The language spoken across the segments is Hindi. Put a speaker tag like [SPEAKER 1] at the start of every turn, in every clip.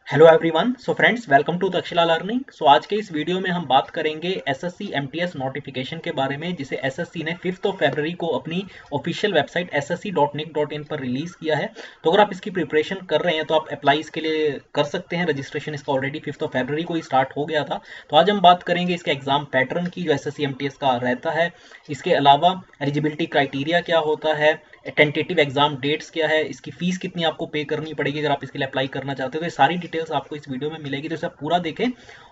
[SPEAKER 1] Hello everyone. So friends, welcome to Takshashila learning. So आज के इस वीडियो में हम बात करेंगे एसएससी एमटीएस नोटिफिकेशन के बारे में, जिसे एसएससी ने 5 फरवरी को अपनी ऑफिशियल वेबसाइट ssc.nic.in पर रिलीज किया है। तो अगर आप इसकी प्रिपरेशन कर रहे हैं तो आप अप्लाई इसके लिए कर सकते हैं। रजिस्ट्रेशन इसका ऑलरेडी 5 फरवरी को ही स्टार्ट हो गया था। तो आज हम बात करेंगे इसके एग्जाम पैटर्न की, जो एसएससी एमटीएस का रहता है। इसके अलावा एलिजिबिलिटी क्राइटेरिया क्या होता है, टेंटेटिव एग्जाम डेट्स क्या है, इसकी फीस कितनी आपको पे करनी पड़ेगी अगर आप इसके लिए अप्लाई करना चाहते हो। तो ये सारी डिटेल्स आपको इस वीडियो में मिलेगी, तो इसे आप पूरा देखें।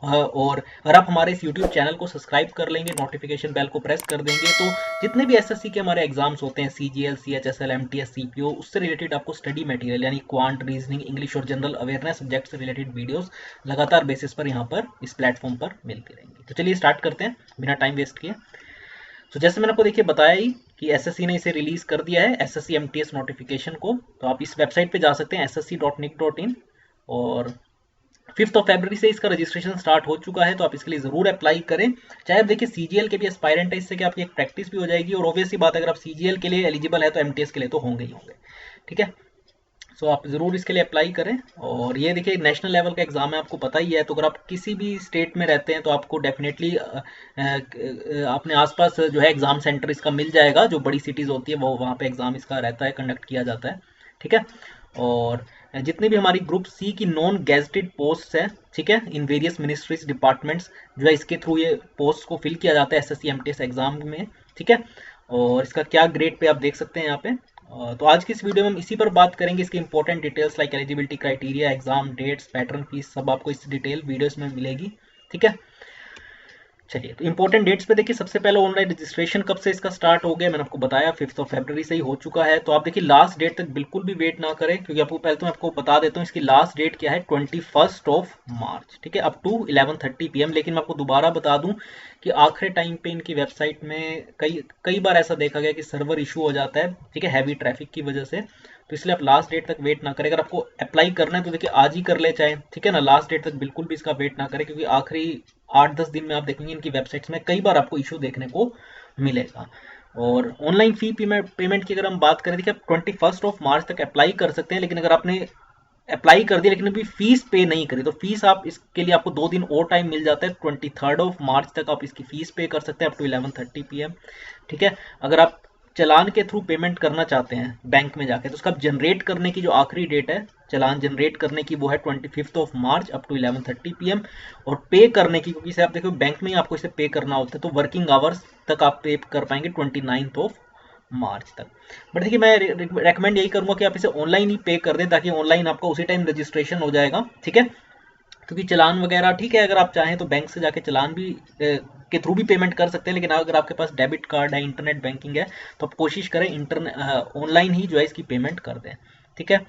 [SPEAKER 1] और अगर आप हमारे इस यूट्यूब चैनल को सब्सक्राइब कर लेंगे, नोटिफिकेशन बेल को प्रेस कर देंगे, तो जितने भी एसएससी के हमारे एग्जाम्स होते हैं, सीजीएल, सीएचएसएल, एमटीएस, सीपीओ, उससे रिलेटेड आपको स्टडी मटेरियल यानी क्वांट, रीजनिंग, इंग्लिश और जनरल अवेयरनेस सब्जेक्ट से रिलेटेड वीडियोस लगातार बेसिस पर यहाँ पर इस प्लेटफॉर्म पर मिलती रहेंगी। तो चलिए स्टार्ट करते हैं बिना टाइम वेस्ट किए। तो जैसे मैंने आपको देखिए बताया ही कि एसएससी ने इसे रिलीज कर दिया है, एसएससी एमटीएस नोटिफिकेशन को। तो आप इस वेबसाइट पे जा सकते हैं ssc.nic.in, और 5 फरवरी से इसका रजिस्ट्रेशन स्टार्ट हो चुका है। तो आप इसके लिए जरूर अप्लाई करें। चाहे आप देखिए सीजीएल के भी एस्पायरेंट है, इससे कि आपकी एक प्रैक्टिस भी हो जाएगी, और ऑब्वियसली बात है अगर आप सीजीएल के लिए एलिजिबल है तो एमटीएस के लिए तो होंगे ही होंगे। ठीक है, सो आप ज़रूर इसके लिए अप्लाई करें। और ये देखिए नेशनल लेवल का एग्ज़ाम है, आपको पता ही है। तो अगर आप किसी भी स्टेट में रहते हैं तो आपको डेफिनेटली अपने आसपास जो है एग्ज़ाम सेंटर इसका मिल जाएगा। जो बड़ी सिटीज़ होती है वो वहाँ पे एग्ज़ाम इसका रहता है, कंडक्ट किया जाता है। ठीक है, और जितनी भी हमारी ग्रुप सी की नॉन गेजेटेड पोस्ट है, ठीक है, इन वेरियस मिनिस्ट्रीज डिपार्टमेंट्स, जो है इसके थ्रू ये पोस्ट को फिल किया जाता है एसएससी एमटीएस एग्जाम में। ठीक है, और इसका क्या ग्रेड पे आप देख सकते हैं यहाँ पे। तो आज की इस वीडियो में हम इसी पर बात करेंगे। इसकी important details like eligibility criteria, exam dates, pattern, fees, सब आपको इस डिटेल वीडियोस में मिलेगी। ठीक है, चलिए तो इंपॉर्टेंट डेट्स पे देखिए। सबसे पहले ऑनलाइन रजिस्ट्रेशन कब से इसका स्टार्ट हो गया, मैंने आपको बताया 5 फरवरी से ही हो चुका है। तो आप देखिए लास्ट डेट तक बिल्कुल भी वेट ना करें, क्योंकि आपको पहले तो मैं आपको बता देता हूँ इसकी लास्ट डेट क्या है, 21 मार्च। ठीक है, अप टू 11:30 PM। लेकिन मैं आपको दोबारा बता दूं कि आखिरी टाइम पे इनकी वेबसाइट में कई कई बार ऐसा देखा गया कि सर्वर इशू हो जाता है, ठीक है, हैवी ट्रैफिक की वजह से। तो इसलिए आप लास्ट डेट तक वेट ना करें। अगर आपको अप्लाई करना है तो देखिए आज ही कर ले चाहे, ठीक है ना। लास्ट डेट तक बिल्कुल भी इसका वेट ना करें, क्योंकि आखिरी 8-10 दिन में आप देखेंगे इनकी वेबसाइट्स में कई बार आपको इशू देखने को मिलेगा। और ऑनलाइन फी पेमेंट की अगर हम बात करें, देखिए आप 21 मार्च तक अप्लाई कर सकते हैं। लेकिन अगर आपने अप्लाई कर दिया लेकिन अभी फीस पे नहीं करी, तो फीस आप इसके लिए आपको 2 दिन और टाइम मिल जाता है। 23 मार्च तक आप इसकी फीस पे कर सकते हैं, अप टू 11:30 PM। ठीक है, अगर आप चलान के थ्रू पेमेंट करना चाहते हैं बैंक में जाके, तो उसका जनरेट करने की जो आखिरी डेट है चलान जनरेट करने की, वो है 25 मार्च अप टू 11:30 PM। और पे करने की, क्योंकि इसे आप देखो बैंक में ही आपको इसे पे करना होता है, तो वर्किंग आवर्स तक आप पे कर पाएंगे 29 तक। बट देखिए मैं रेकमेंड यही करूंगा कि आप इसे ऑनलाइन ही पे कर दें, ताकि ऑनलाइन आपका उसी टाइम रजिस्ट्रेशन हो जाएगा। ठीक है, क्योंकि चलान वगैरह ठीक है, अगर आप चाहें तो बैंक से जाके चलान भी के थ्रू भी पेमेंट कर सकते हैं। लेकिन अगर आपके पास डेबिट कार्ड है, इंटरनेट बैंकिंग है, तो आप कोशिश करें ऑनलाइन ही जो है इसकी पेमेंट कर दें। ठीक है,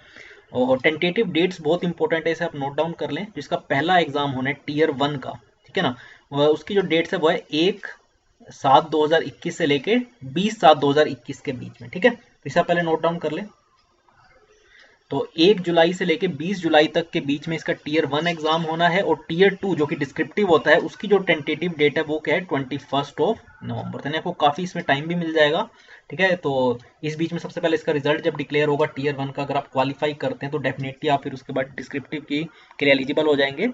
[SPEAKER 1] और टेंटेटिव डेट्स बहुत इंपॉर्टेंट है, इसे आप नोट डाउन कर लें। जिसका पहला एग्जाम होना है टियर 1 का, ठीक है ना, उसकी जो डेट्स है वो है 1/7/2021 से लेके 20/7/2021 के बीच में। ठीक है, तो इसे आप पहले नोट डाउन कर लें। तो 1 जुलाई से लेके 20 जुलाई तक के बीच में इसका टियर 1 एग्जाम होना है। और टियर 2 जो कि डिस्क्रिप्टिव होता है, उसकी जो टेंटेटिव डेट है वो क्या है, 21 नवंबर। तो आपको काफी इसमें टाइम भी मिल जाएगा। ठीक है, तो इस बीच में सबसे पहले इसका रिजल्ट जब डिक्लेयर होगा टियर 1 का, अगर आप क्वालिफाई करते हैं तो डेफिनेटली आप फिर उसके बाद डिस्क्रिप्टिव की के लिए एलिजिबल हो जाएंगे।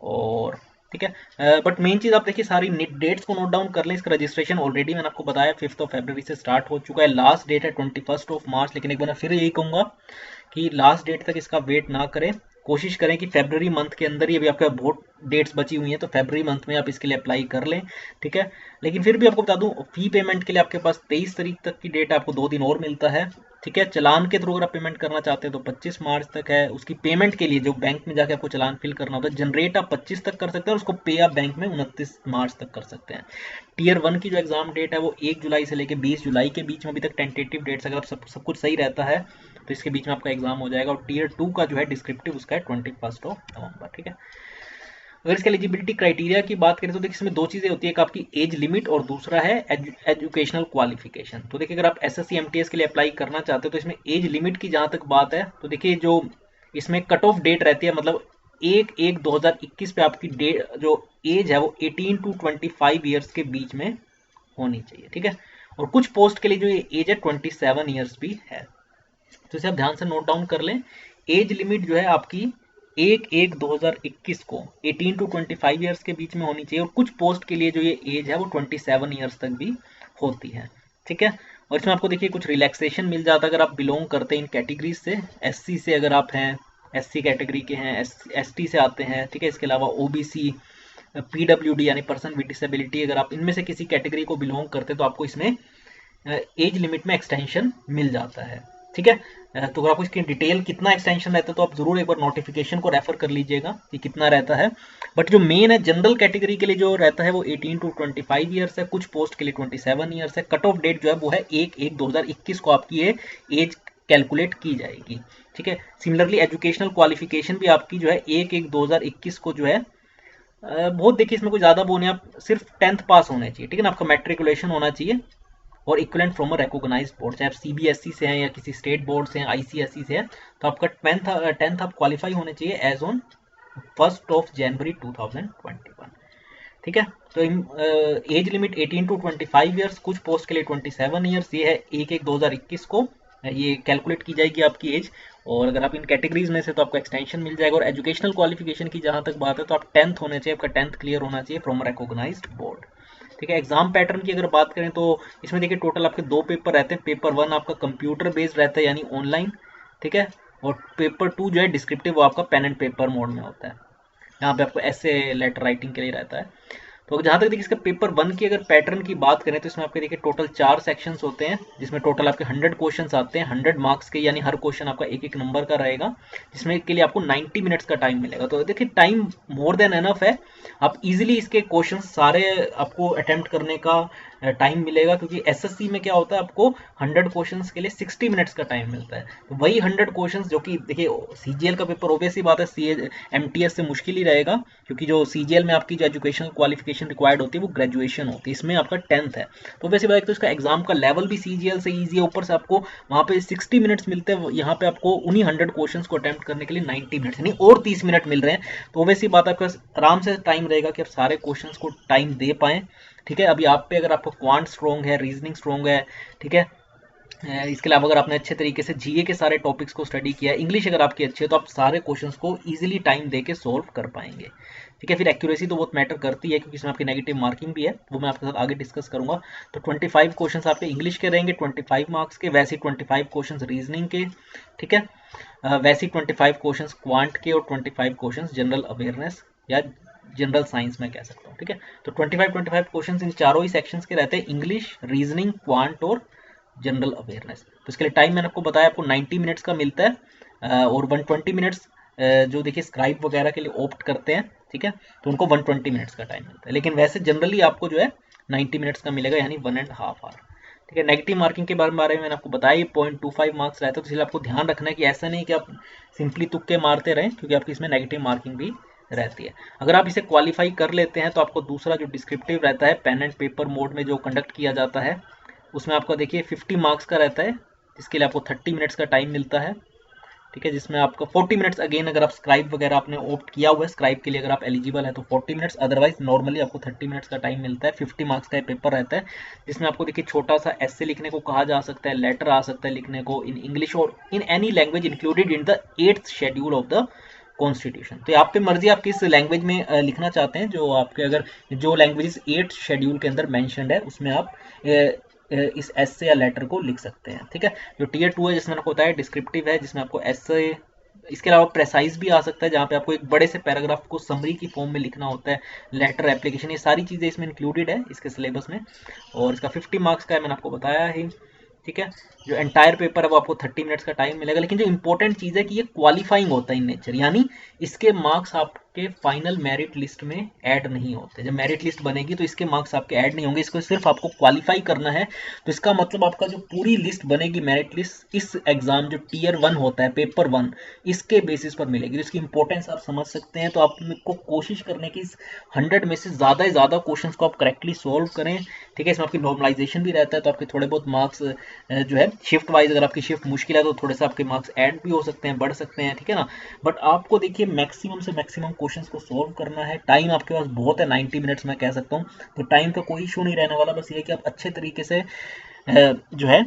[SPEAKER 1] और ठीक है, बट मेन चीज आप देखिए सारी डेट्स को नोट डाउन कर लें। इसका रजिस्ट्रेशन ऑलरेडी मैंने आपको बताया 5 फरवरी से स्टार्ट हो चुका है। लास्ट डेट है 21 मार्च। लेकिन एक बार मैं फिर यही कहूंगा कि लास्ट डेट तक इसका वेट ना करें। कोशिश करें कि फरवरी मंथ के अंदर ही, अभी आपका बहुत डेट्स बची हुई हैं, तो फरवरी मंथ में आप इसके लिए अप्लाई कर लें। ठीक है, लेकिन फिर भी आपको बता दूं, फी पेमेंट के लिए आपके पास 23 तारीख तक की डेट है, आपको 2 दिन और मिलता है। ठीक है, चलान के थ्रू अगर आप पेमेंट करना चाहते हैं तो 25 मार्च तक है। उसकी पेमेंट के लिए जो बैंक में जाके आपको चलान फिल करना होता है, जनरेट आप 25 तक कर सकते हैं, और उसको पे आप बैंक में 29 मार्च तक कर सकते हैं। टियर 1 की जो एग्जाम डेट है वो 1 जुलाई से लेकर 20 जुलाई के बीच में अभी तक टेंटेटिव डेट्स, अगर सब कुछ सही रहता है तो इसके बीच में आपका एग्जाम हो जाएगा। और टियर 2 का जो है डिस्क्रिप्टिव उसका है 21 नवंबर। ठीक है, अगर इसके एलिजिबिलिटी क्राइटेरिया की बात करें तो देखिए इसमें 2 चीजें होती है, एक आपकी एज लिमिट और दूसरा है एजुकेशनल क्वालिफिकेशन। तो देखिए अगर आप एसएससी एमटीएस के लिए अप्लाई करना चाहते हो तो इसमें एज लिमिट की जहां तक बात है, तो देखिए जो इसमें कट ऑफ डेट रहती है, मतलब 1/1/2021 पे आपकी डेट जो एज है वो 18 to 25 ईयर्स के बीच में होनी चाहिए। ठीक है, और कुछ पोस्ट के लिए जो एज है 27 ईयर्स भी है। तो इसे आप ध्यान से नोट डाउन कर लें। एज लिमिट जो है आपकी 1/1/2021 को 18 to 25 ईयर्स के बीच में होनी चाहिए, और कुछ पोस्ट के लिए जो ये एज है वो 27 ईयर्स तक भी होती है। ठीक है, और इसमें आपको देखिए कुछ रिलैक्सेशन मिल जाता है अगर आप बिलोंग करते हैं इन कैटेगरीज से। एससी से अगर आप हैं, एससी कैटेगरी के हैं, एसटी से आते हैं, ठीक है, इसके अलावा ओबीसी, पीडब्ल्यूडी यानी पर्सन विद डिसेबिलिटी, अगर आप इनमें से किसी कैटेगरी को बिलोंग करते हैं तो आपको इसमें एज लिमिट में एक्सटेंशन मिल जाता है। ठीक है, तो अगर आपको इसकी डिटेल कितना एक्सटेंशन रहता है तो आप जरूर एक बार नोटिफिकेशन को रेफर कर लीजिएगा कि कितना रहता है। बट जो मेन है जनरल कैटेगरी के लिए जो रहता है वो 18 to 25 ईयर्स है, कुछ पोस्ट के लिए 27 ईयर्स है। कट ऑफ डेट जो है वो है 1/1/2021 को आपकी ये एज कैलकुलेट की जाएगी। ठीक है, सिमिलरली एजुकेशनल क्वालिफिकेशन भी आपकी जो है 1/1/2021 को जो है बहुत देखिए इसमें कोई ज्यादा वो नहीं, आप सिर्फ 10th पास होने चाहिए। ठीक है ना, आपका मैट्रिकुलेशन होना चाहिए और equivalent from a recognised board, चाहे आप सीबीएसई से हैं या किसी स्टेट बोर्ड से हैं, आईसीएसई से हैं, तो आपका 10th आप क्वालिफाई होने चाहिए एज ऑन 1 जनवरी 2021। ठीक है, तो एज लिमिट 18 to 25 ईयर्स, कुछ पोस्ट के लिए 27 ईयर्स, ये है 1/1/2021 को ये कैलकुलेट की जाएगी आपकी एज। और अगर आप इन कैटेगरीज में से तो आपको एक्सटेंशन मिल जाएगा। और एजुकेशनल क्वालिफिकेशन की जहां तक बात है तो आप 10th होने चाहिए, आपका 10th क्लियर होना चाहिए फ्रॉम रिकॉग्नाइज्ड बोर्ड। ठीक है, एग्जाम पैटर्न की अगर बात करें तो इसमें देखिए टोटल आपके 2 पेपर रहते हैं। पेपर 1 आपका कंप्यूटर बेस्ड रहता है यानी ऑनलाइन, ठीक है, और पेपर 2 जो है डिस्क्रिप्टिव वो आपका पेन एंड पेपर मोड में होता है। यहाँ पे आपको ऐसे लेटर राइटिंग के लिए रहता है। तो जहां तक देखिए इसका पेपर 1 की अगर पैटर्न की बात करें तो इसमें आपके देखिए टोटल 4 सेक्शंस होते हैं, जिसमें टोटल आपके 100 क्वेश्चंस आते हैं, 100 मार्क्स के, यानी हर क्वेश्चन आपका एक एक नंबर का रहेगा, जिसमें के लिए आपको 90 मिनट्स का टाइम मिलेगा। तो देखिए टाइम मोर देन एनफ है, आप इजीली इसके क्वेश्चन सारे आपको अटेम्प्ट करने का टाइम मिलेगा, क्योंकि एसएससी में क्या होता है आपको 100 क्वेश्चंस के लिए 60 मिनट्स का टाइम मिलता है। तो वही 100 क्वेश्चंस जो कि देखिए सीजीएल का पेपर ऑब्वियसली बात है एमटीएस से मुश्किल ही रहेगा, क्योंकि जो सीजीएल में आपकी जो एजुकेशनल क्वालिफिकेशन रिक्वायर्ड होती है वो ग्रेजुएशन होती है, इसमें आपका 10th है। तो वैसे बात तो इसका एग्जाम का लेवल भी सीजीएल से ईजी है, ऊपर से आपको वहाँ पे 60 मिनट्स मिलते हैं, यहाँ पे आपको उन्हीं 100 क्वेश्चन को अटेम्प्ट करने के लिए 90 मिनट्स यानी और 30 मिनट मिल रहे हैं। तो वैसी बात आपके पास आराम से टाइम रहेगा कि आप सारे क्वेश्चन को टाइम दे पाएं। ठीक है, अभी आप पे अगर आपका क्वांट स्ट्रॉन्ग है, रीजनिंग स्ट्रॉन्ग है, ठीक है, इसके अलावा अगर आपने अच्छे तरीके से जीए के सारे टॉपिक्स को स्टडी किया है, इंग्लिश अगर आपकी अच्छी है तो आप सारे क्वेश्चंस को इजीली टाइम देके सॉल्व कर पाएंगे। ठीक है, फिर एक्यूरेसी तो बहुत मैटर करती है, क्योंकि इसमें आपकी नेगेटिव मार्किंग भी है, वो मैं आपके साथ आगे डिस्कस करूंगा। तो 25 क्वेश्चंस आपके इंग्लिश के रहेंगे 25 मार्क्स के, वैसे 25 क्वेश्चंस रीजनिंग के, ठीक है, वैसे 25 क्वेश्चंस क्वांट के, और 25 क्वेश्चंस जनरल अवेयरनेस या जनरल साइंस में कह सकता हूँ। ठीक है, तो 25 क्वेश्चंस इन चारों ही सेक्शंस के रहते हैं, इंग्लिश, रीजनिंग, क्वांट और जनरल अवेयरनेस। तो इसके लिए टाइम मैंने आपको बताया आपको 90 मिनट्स का मिलता है, और 120 मिनट्स जो देखिए स्क्राइब वगैरह के लिए ऑप्ट करते हैं, ठीक है, तो उनको 120 मिनट्स का टाइम मिलता है। लेकिन वैसे जनरली आपको जो है 90 मिनट्स का मिलेगा, यानी 1.5 आवर। ठीक है, नेगेटिव मार्किंग के बारे में मैंने आपको बताया 0.25 मार्क्स रहता है, तो इसलिए आपको ध्यान रखना है कि ऐसा नहीं कि आप सिंपली तुक्के मारते रहें, क्योंकि आपकी इसमें नेगेटिव मार्किंग भी रहती है। अगर आप इसे क्वालिफाई कर लेते हैं तो आपको दूसरा जो डिस्क्रिप्टिव रहता है पेन एंड पेपर मोड में जो कंडक्ट किया जाता है, उसमें आपका देखिए 50 मार्क्स का रहता है, जिसके लिए आपको 30 मिनट्स का टाइम मिलता है। ठीक है, जिसमें आपका 40 मिनट्स अगेन अगर आप स्क्राइब वगैरह आपने ऑप्ट किया हुआ है, स्क्राइब के लिए अगर आप एलिजिबल है तो 40 मिनट्स, अदरवाइज नॉर्मली आपको 30 मिनट्स का टाइम मिलता है। 50 मार्क्स का पेपर रहता है, जिसमें आपको देखिए छोटा सा एस्से लिखने को कहा जा सकता है, लेटर आ सकता है लिखने को इन इंग्लिश और in any language included in the 8th schedule of the constitution. तो आप पे मर्जी आप किस लैंग्वेज में लिखना चाहते हैं, जो आपके अगर जो लैंग्वेजेस 8th शेड्यूल के अंदर मेंशन्ड है उसमें आप इस एस्से या लेटर को लिख सकते हैं। ठीक है, जो टीयर 2 है जिसमें आपको बताया डिस्क्रिप्टिव है, जिसमें आपको एस्से, इसके अलावा प्रेसाइज भी आ सकता है, जहाँ पे आपको एक बड़े से पैराग्राफ को समरी की फॉर्म में लिखना होता है, लेटर, एप्लीकेशन, ये सारी चीज़ें इसमें इंक्लूडेड है इसके सिलेबस में। और इसका 50 मार्क्स का है, मैंने आपको बताया ही। ठीक है, जो एंटायर पेपर है वो आपको 30 मिनट्स का टाइम मिलेगा। लेकिन जो इंपॉर्टेंट चीज़ है कि ये क्वालिफाइंग होता है इन नेचर, यानी इसके मार्क्स आपके फाइनल मेरिट लिस्ट में ऐड नहीं होते। जब मेरिट लिस्ट बनेगी तो इसके मार्क्स आपके ऐड नहीं होंगे, इसको सिर्फ आपको क्वालिफाई करना है। तो इसका मतलब आपका जो पूरी लिस्ट बनेगी मेरिट लिस्ट, इस एग्जाम जो टीयर 1 होता है पेपर 1, इसके बेसिस पर मिलेगी। तो इसकी इंपॉर्टेंस आप समझ सकते हैं। तो आपको कोशिश करने की इस 100 में से ज़्यादा से ज़्यादा क्वेश्चन को आप करेक्टली सोल्व करें। ठीक है, इसमें आपकी नॉर्मलाइजेशन भी रहता है, तो आपके थोड़े बहुत मार्क्स जो है शिफ्ट वाइज, अगर आपकी शिफ्ट मुश्किल है तो थोड़े से आपके मार्क्स ऐड भी हो सकते हैं, बढ़ सकते हैं। ठीक है ना, बट आपको देखिए मैक्सिमम से मैक्सिमम क्वेश्चंस को सोल्व करना है। टाइम आपके पास बहुत है, 90 मिनट्स मैं कह सकता हूँ, तो टाइम का कोई इशू नहीं रहने वाला। बस ये कि आप अच्छे तरीके से जो है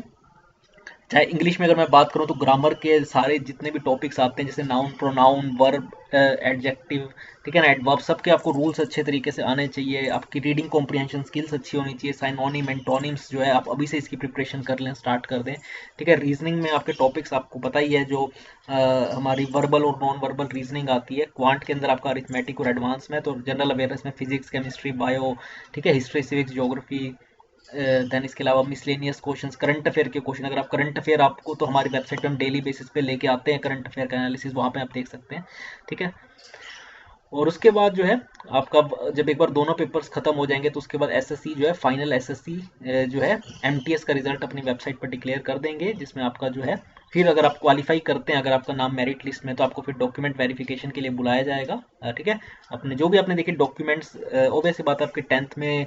[SPEAKER 1] चाहे इंग्लिश में अगर मैं बात करूँ तो ग्रामर के सारे जितने भी टॉपिक्स आते हैं, जैसे नाउन, प्रोनाउन, वर्ब, एडजेक्टिव, ठीक है ना, एडवर्ब, सबके आपको रूल्स अच्छे तरीके से आने चाहिए। आपकी रीडिंग कॉम्प्रिहेंशन स्किल्स अच्छी होनी चाहिए। साइनोनिम, एंटोनिम्स जो है आप अभी से इसकी प्रिपरेशन कर लें, स्टार्ट कर दें। ठीक है, रीजनिंग में आपके टॉपिक्स आपको पता ही है, जो हमारी वर्बल और नॉन वर्बल रीजनिंग आती है। क्वांट के अंदर आपका अरिथमेटिक और एडवांस में, तो जनरल अवेयरनेस में फिजिक्स, केमिस्ट्री, बायो, ठीक है, हिस्ट्री, सिविक्स, ज्योग्राफी, देन इसके अलावा मिसलेनियस क्वेश्चंस, करंट अफेयर के क्वेश्चन। अगर आप करंट अफेयर, आपको तो हमारी वेबसाइट पे हम डेली बेसिस पे लेके आते हैं करंट अफेयर का एनालिसिस, वहाँ पे आप देख सकते हैं। ठीक है, और उसके बाद जो है आपका जब एक बार दोनों पेपर्स खत्म हो जाएंगे तो उसके बाद एसएससी जो है, फाइनल एसएससी जो है एमटीएस का रिजल्ट अपनी वेबसाइट पर डिक्लेयर कर देंगे, जिसमें आपका जो है फिर अगर आप क्वालिफाई करते हैं, अगर आपका नाम मेरिट लिस्ट में, तो आपको फिर डॉक्यूमेंट वेरिफिकेशन के लिए बुलाया जाएगा। ठीक है, अपने जो भी आपने देखिए डॉक्यूमेंट्स, ओबे से बात है आपके 10th में,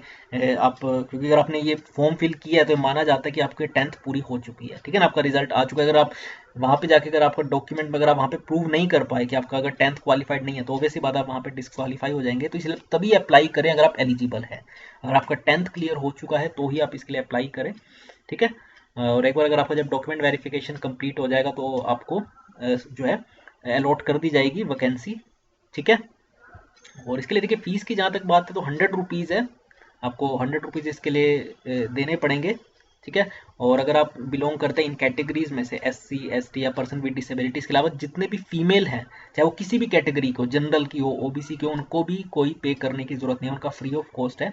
[SPEAKER 1] आप क्योंकि अगर आपने ये फॉर्म फिल किया है तो माना जाता है कि आपकी 10th पूरी हो चुकी है। ठीक है ना, आपका रिजल्ट आ चुका है। अगर आप वहाँ पे जाके अगर आपका डॉक्यूमेंट में अगर आप वहाँ पे प्रूव नहीं कर पाए कि आपका अगर 10th क्वालिफाइड नहीं है, तो ऑब्वियसली बात आप वहाँ पे डिस्क्वालीफाई हो जाएंगे। तो इसलिए तभी अप्लाई करें अगर आप एलिजिबल है। अगर आपका 10th क्लियर हो चुका है तो ही आप इसके लिए अप्लाई करें। ठीक है, और एक बार अगर आपका जब डॉक्यूमेंट वेरिफिकेशन कंप्लीट हो जाएगा तो आपको जो है अलॉट कर दी जाएगी वैकेंसी। ठीक है, और इसके लिए देखिए फीस की जहाँ तक बात है तो 100 रुपीज़ है, आपको 100 रुपीज़ इसके लिए देने पड़ेंगे। ठीक है, और अगर आप बिलोंग करते हैं इन कैटेगरीज में से, SC ST या पर्सन विद डिसेबिलिटी, इसके अलावा जितने भी फीमेल हैं, चाहे वो किसी भी कैटेगरी को, जनरल की हो, OBC की हो, उनको भी कोई पे करने की जरूरत नहीं है, उनका फ्री ऑफ कॉस्ट है।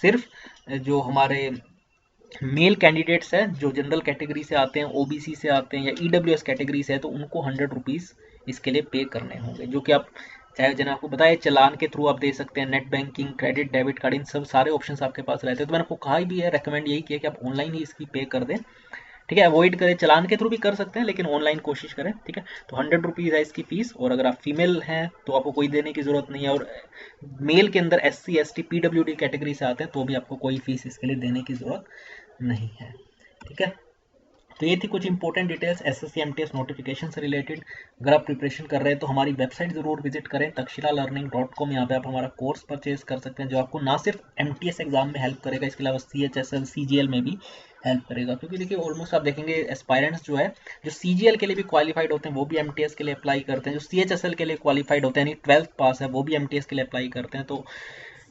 [SPEAKER 1] सिर्फ जो हमारे मेल कैंडिडेट्स हैं जो जनरल कैटेगरी से आते हैं, OBC से आते हैं या EWS कैटेगरी से है, तो उनको 100 रुपीज़ इसके लिए पे करने होंगे, जो कि आप चाहे जैसे आपको बताया चालान के थ्रू आप दे सकते हैं, net banking, credit, debit card, इन सब सारे ऑप्शंस आपके पास रहते हैं। तो मैंने आपको कहा भी है, रेकमेंड यही किया कि आप ऑनलाइन ही इसकी पे कर दें। ठीक है, अवॉइड करें, चालान के थ्रू भी कर सकते हैं लेकिन ऑनलाइन कोशिश करें। ठीक है, तो 100 रुपीज़ है इसकी फीस, और अगर आप फीमेल हैं तो आपको कोई देने की जरूरत नहीं है, और मेल के अंदर SC ST PWD कैटेगरी से आते हैं तो भी आपको कोई फीस इसके लिए देने की जरूरत नहीं है। ठीक है, तो ये थी कुछ important details SSC MTS notification से रिलेटेड। अगर आप प्रिपरेशन कर रहे हैं तो हमारी वेबसाइट जरूर विजिट करें, takshilalearning.com। यहाँ पे आप हमारा कोर्स परचेज कर सकते हैं, जो आपको ना सिर्फ एमटीएस एग्जाम में हेल्प करेगा, इसके अलावा CHSL CGL में भी हेल्प करेगा। क्योंकि देखिए ऑलमोस्ट आप देखेंगे एस्पायरेंट्स जो है, जो CGL के लिए भी क्वालिफाइड होते हैं वो भी एमटीएस के लिए अप्लाई करते हैं, जो CHSL के लिए क्वालिफाइड होते हैं यानी 12th पास है वो भी एमटीएस के लिए अप्लाई करते हैं। तो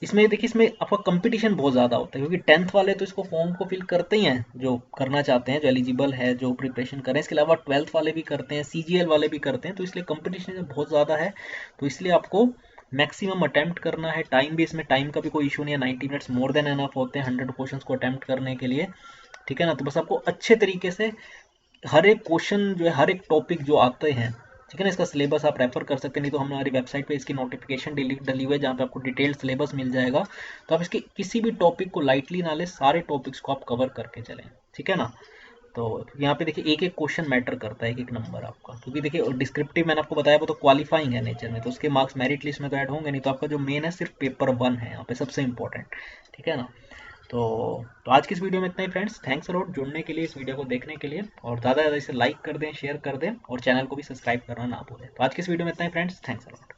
[SPEAKER 1] इसमें देखिए इसमें आपका कंपटीशन बहुत ज़्यादा होता है, क्योंकि 10th वाले तो इसको फॉर्म को फिल करते ही हैं जो करना चाहते हैं, जो एलिजिबल है, जो प्रिपरेशन करें। इसके अलावा 12th वाले भी करते हैं, CGL वाले भी करते हैं, तो इसलिए कंपटीशन बहुत ज़्यादा है। तो इसलिए आपको मैक्सिमम अटैम्प्ट करना है। टाइम भी, इसमें टाइम का भी कोई इशू नहीं है, 90 मिनट्स मोर देन एनफ होते हैं 100 क्वेश्चन को अटैम्प्ट करने के लिए। ठीक है ना, तो बस आपको अच्छे तरीके से हर एक क्वेश्चन जो है, हर एक टॉपिक जो आते हैं, ठीक है ना, इसका सिलेबस आप रेफर कर सकते हैं। नहीं तो हमारी वेबसाइट पे इसकी नोटिफिकेशन डली हुई है, जहाँ पे आपको डिटेल सिलेबस मिल जाएगा। तो आप इसके किसी भी टॉपिक को लाइटली ना लें, सारे टॉपिक्स को आप कवर करके चलें। ठीक है ना, तो यहाँ पे देखिए एक एक क्वेश्चन मैटर करता है, एक एक नंबर आपका, क्योंकि देखिए डिस्क्रिप्टिव मैंने आपको बताया वो तो क्वालिफाइंग है नेचर में, तो उसके मार्क्स मेरिट लिस्ट में तो ऐड होंगे नहीं। तो आपका जो मेन है सिर्फ पेपर 1 है यहाँ पे सबसे इंपॉर्टेंट। ठीक है ना, तो आज की इस वीडियो में इतना ही फ्रेंड्स। थैंक्स अलॉट जुड़ने के लिए, इस वीडियो को देखने के लिए, और ज़्यादा से ज़्यादा इसे लाइक कर दें, शेयर कर दें, और चैनल को भी सब्सक्राइब करना ना भूलें। तो आज की इस वीडियो में इतना ही फ्रेंड्स, थैंक्स अलॉट।